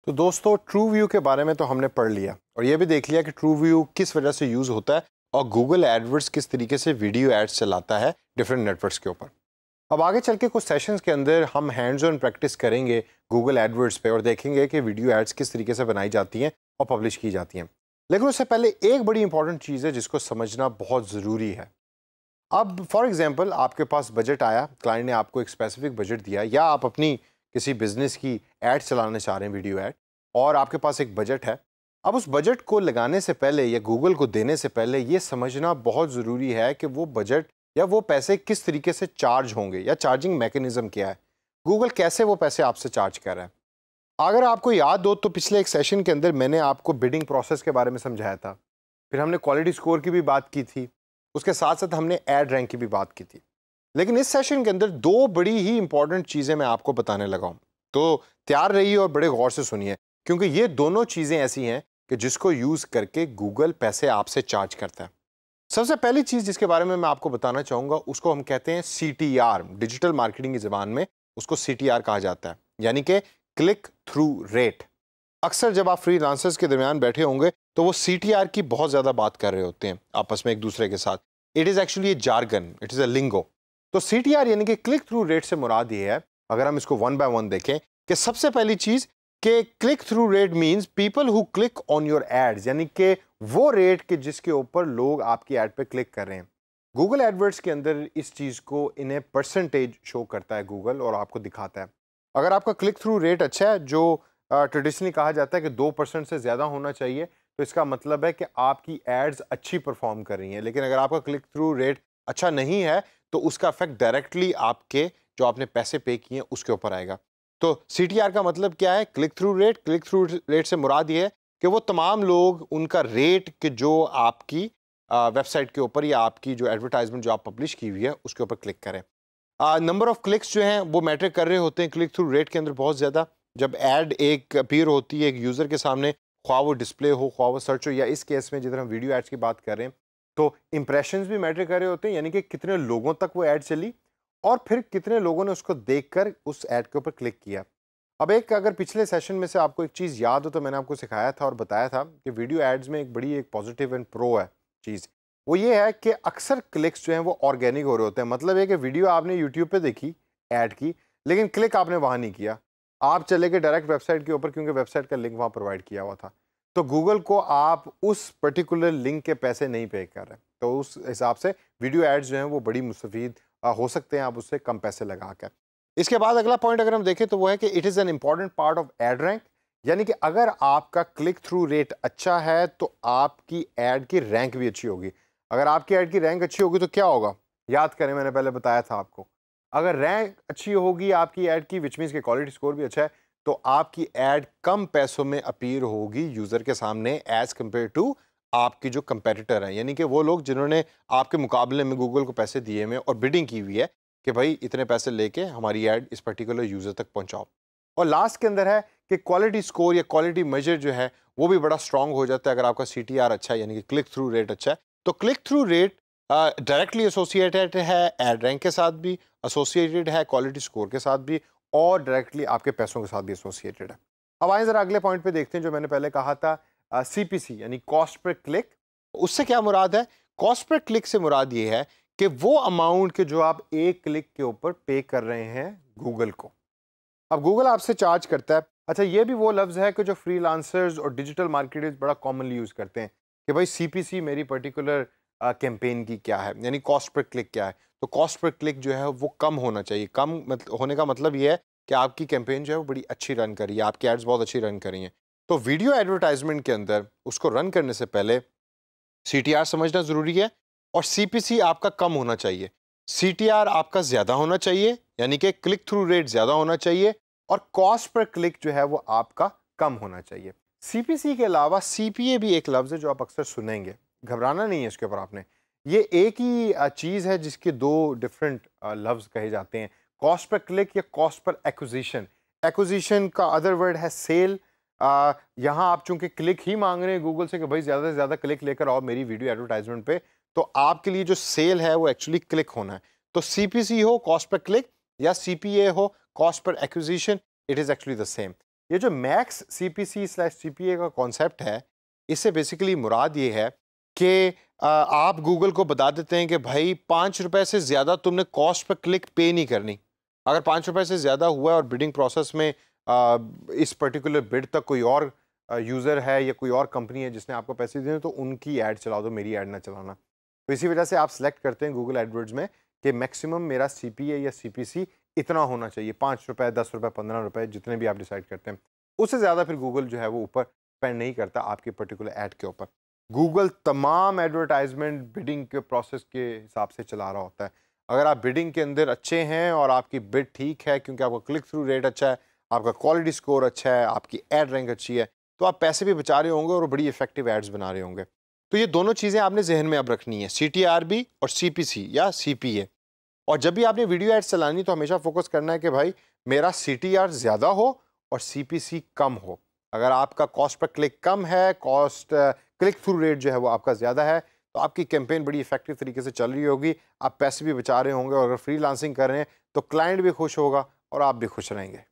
तो दोस्तों true view के बारे में तो हमने पढ़ लिया और ये भी देख लिया कि ट्रू व्यू किस वजह से यूज़ होता है और गूगल एडवर्ड्स किस तरीके से वीडियो एड्स चलाता है डिफरेंट नेटवर्क्स के ऊपर। अब आगे चल के कुछ सेशंस के अंदर हम हैंड्स ऑन प्रैक्टिस करेंगे गूगल एडवर्ड्स पे और देखेंगे कि वीडियो एड्स किस तरीके से बनाई जाती हैं और पब्लिश की जाती हैं। लेकिन उससे पहले एक बड़ी इंपॉर्टेंट चीज़ है जिसको समझना बहुत ज़रूरी है। अब फॉर एग्जांपल आपके पास बजट आया, क्लाइंट ने आपको एक स्पेसिफिक बजट दिया या आप अपनी किसी बिजनेस की एड चलाना चाह रहे हैं, वीडियो एड, और आपके पास एक बजट है। अब उस बजट को लगाने से पहले या गूगल को देने से पहले ये समझना बहुत ज़रूरी है कि वो बजट या वो पैसे किस तरीके से चार्ज होंगे या चार्जिंग मैकेनिज्म क्या है, गूगल कैसे वो पैसे आपसे चार्ज कर रहा है। अगर आपको याद हो तो पिछले एक सेशन के अंदर मैंने आपको बिडिंग प्रोसेस के बारे में समझाया था, फिर हमने क्वालिटी स्कोर की भी बात की थी, उसके साथ साथ हमने एड रैंक की भी बात की थी। लेकिन इस सेशन के अंदर दो बड़ी ही इंपॉर्टेंट चीज़ें मैं आपको बताने लगा हूँ, तो तैयार रहिए और बड़े गौर से सुनिए, क्योंकि ये दोनों चीज़ें ऐसी हैं कि जिसको यूज़ करके गूगल पैसे आपसे चार्ज करता है। सबसे पहली चीज़ जिसके बारे में मैं आपको बताना चाहूँगा उसको हम कहते हैं CTR, डिजिटल मार्केटिंग की ज़बान में उसको CTR कहा जाता है, यानी कि क्लिक थ्रू रेट। अक्सर जब आप फ्रीलांसर्स के दरमियान बैठे होंगे तो वो CTR की बहुत ज़्यादा बात कर रहे होते हैं आपस में एक दूसरे के साथ। It is actually a jargon, it is a lingo. तो CTR यानी कि क्लिक थ्रू रेट से मुराद ये है, अगर हम इसको वन बाय वन देखें, कि सबसे पहली चीज़ कि click through rate means people who click on your ads, यानी कि वो रेट के जिसके ऊपर लोग आपकी एड पे क्लिक कर रहे हैं। गूगल एडवर्ड्स के अंदर इस चीज़ को इन ए परसेंटेज शो करता है गूगल और आपको दिखाता है। अगर आपका क्लिक थ्रू रेट अच्छा है, जो ट्रेडिशनली कहा जाता है कि 2% से ज़्यादा होना चाहिए, तो इसका मतलब है कि आपकी एड्स अच्छी परफॉर्म कर रही हैं। लेकिन अगर आपका क्लिक थ्रू रेट अच्छा नहीं है तो उसका इफेक्ट डायरेक्टली आपके जो आपने पैसे पे किए हैं उसके ऊपर आएगा। तो CTR का मतलब क्या है? Click through rate. Click through rate से मुराद ये है कि वो तमाम लोग उनका रेट कि जो आपकी वेबसाइट के ऊपर या आपकी जो एडवर्टाइजमेंट जो आप पब्लिश की हुई है उसके ऊपर क्लिक करें। नंबर ऑफ क्लिक्स जो हैं वो मैटर कर रहे होते हैं क्लिक थ्रू रेट के अंदर बहुत ज़्यादा। जब एड एक अपीयर होती है एक यूज़र के सामने, ख्वाह वो डिस्प्ले हो, ख्वाह वो सर्च हो, या इस केस में जिधर हम वीडियो एड्स की बात कर रहे हैं, तो इंप्रेशंस भी मैटर कर रहे होते हैं, यानी कि कितने लोगों तक वो ऐड चली और फिर कितने लोगों ने उसको देखकर उस ऐड के ऊपर क्लिक किया। अब एक अगर पिछले सेशन में से आपको एक चीज़ याद हो तो मैंने आपको सिखाया था और बताया था कि वीडियो एड्स में एक बड़ी एक पॉजिटिव एंड प्रो है चीज़, वो ये है कि अक्सर क्लिक्स जो हैं वो ऑर्गेनिक हो रहे होते हैं। मतलब है कि वीडियो आपने यूट्यूब पे देखी ऐड की, लेकिन क्लिक आपने वहाँ नहीं किया, आप चले गए डायरेक्ट वेबसाइट के ऊपर क्योंकि वेबसाइट का लिंक वहाँ प्रोवाइड किया हुआ था। तो गूगल को आप उस पर्टिकुलर लिंक के पैसे नहीं पे कर रहे, तो उस हिसाब से वीडियो एड्स जो हैं वो बड़ी मुस्तफीद हो सकते हैं आप उससे कम पैसे लगा कर। इसके बाद अगला पॉइंट अगर हम देखें तो वो है कि it is an important part of ad rank, यानी कि अगर आपका क्लिक थ्रू रेट अच्छा है तो आपकी एड की रैंक भी अच्छी होगी। अगर आपकी एड की रैंक अच्छी होगी तो क्या होगा, याद करें, मैंने पहले बताया था आपको, अगर रैंक अच्छी होगी आपकी ऐड की, विच मीन्स के क्वालिटी स्कोर भी अच्छा है, तो आपकी ऐड कम पैसों में अपीयर होगी यूज़र के सामने एज़ कम्पेयर टू आपकी जो कंपेटिटर हैं, यानी कि वो लोग जिन्होंने आपके मुकाबले में गूगल को पैसे दिए हुए और बिडिंग की हुई है कि भाई इतने पैसे लेके हमारी ऐड इस पर्टिकुलर यूज़र तक पहुंचाओ। और लास्ट के अंदर है कि क्वालिटी स्कोर या क्वालिटी मेजर जो है वो भी बड़ा स्ट्रांग हो जाता है अगर आपका CTR अच्छा है, यानी कि क्लिक थ्रू रेट अच्छा है। तो click through rate directly associated है एड रैंक के साथ भी, एसोसिएटेड है क्वालिटी स्कोर के साथ भी, और डायरेक्टली आपके पैसों के साथ भी एसोसिएटेड है। अब आए ज़रा अगले पॉइंट पे देखते हैं जो मैंने पहले कहा था, CPC यानी कॉस्ट पर क्लिक। उससे क्या मुराद है? कॉस्ट पर क्लिक से मुराद ये है कि वो अमाउंट के जो आप एक क्लिक के ऊपर पे कर रहे हैं गूगल को। अब गूगल आपसे चार्ज करता है। अच्छा, ये भी वो लफ्ज़ है कि जो फ्रीलांसर्स और डिजिटल मार्केटर्स बड़ा कॉमनली यूज़ करते हैं कि भाई CPC मेरी पर्टिकुलर कैंपेन की क्या है, यानी कॉस्ट पर क्लिक क्या है। तो कॉस्ट पर क्लिक जो है वो कम होना चाहिए। कम होने का मतलब ये है कि आपकी कैंपेन जो है वो बड़ी अच्छी रन कर रही है, आपकी एड्स बहुत अच्छी रन कर रही हैं। तो वीडियो एडवर्टाइजमेंट के अंदर उसको रन करने से पहले CTR समझना ज़रूरी है और CPC आपका कम होना चाहिए। CTR आपका ज़्यादा होना चाहिए, यानी कि क्लिक थ्रू रेट ज़्यादा होना चाहिए, और कॉस्ट पर क्लिक जो है वो आपका कम होना चाहिए। CPC के अलावा CPA भी एक लफ्ज़ है जो आप अक्सर सुनेंगे, घबराना नहीं है इसके ऊपर आपने। ये एक ही चीज़ है जिसके दो डिफरेंट लफ्ज़ कहे जाते हैं, कॉस्ट पर क्लिक या कॉस्ट पर एक्विजिशन। एक्विजिशन का अदर वर्ड है सेल। यहाँ आप चूंकि क्लिक ही मांग रहे हैं गूगल से कि भाई ज़्यादा से ज़्यादा क्लिक लेकर आओ मेरी वीडियो एडवर्टाइजमेंट पे, तो आपके लिए जो सेल है वो एक्चुअली क्लिक होना है। तो CPC हो कॉस्ट पर क्लिक या CPA हो cost per acquisition, it is actually the same. ये जो मैक्स CPC/CPA का कॉन्सेप्ट है, इससे बेसिकली मुराद ये है कि आप गूगल को बता देते हैं कि भाई 5 रुपए से ज़्यादा तुमने कॉस्ट पर क्लिक पे नहीं करनी। अगर 5 रुपए से ज़्यादा हुआ है और बिडिंग प्रोसेस में इस पर्टिकुलर बिड तक कोई और यूज़र है या कोई और कंपनी है जिसने आपको पैसे दिए तो उनकी ऐड चला दो, मेरी ऐड ना चलाना। तो इसी वजह से आप सेलेक्ट करते हैं गूगल एडवर्ड्स में कि मैक्सिमम मेरा CPA या CPC इतना होना चाहिए, 5 रुपए, 10 रुपए, 15 रुपए, जितने भी आप डिसाइड करते हैं। उससे ज़्यादा फिर गूगल जो है वो ऊपर स्पेंड नहीं करता आपके पर्टिकुलर ऐड के ऊपर। गूगल तमाम एडवर्टाइजमेंट बिडिंग के प्रोसेस के हिसाब से चला रहा होता है। अगर आप बिडिंग के अंदर अच्छे हैं और आपकी बिड ठीक है क्योंकि आपका क्लिक थ्रू रेट अच्छा है, आपका क्वालिटी स्कोर अच्छा है, आपकी एड रैंक अच्छी है, तो आप पैसे भी बचा रहे होंगे और बड़ी इफेक्टिव एड्स बना रहे होंगे। तो ये दोनों चीज़ें आपने जहन में अब रखनी है, CTRB और CPC या CPA। और जब भी आपने वीडियो एड्स चलानी तो हमेशा फोकस करना है कि भाई मेरा CTR ज़्यादा हो और CPC कम हो। अगर आपका कॉस्ट पर क्लिक कम है, क्लिक थ्रू रेट जो है वो आपका ज़्यादा है, तो आपकी कैंपेन बड़ी इफेक्टिव तरीके से चल रही होगी, आप पैसे भी बचा रहे होंगे और अगर फ्रीलांसिंग कर रहे हैं तो क्लाइंट भी खुश होगा और आप भी खुश रहेंगे।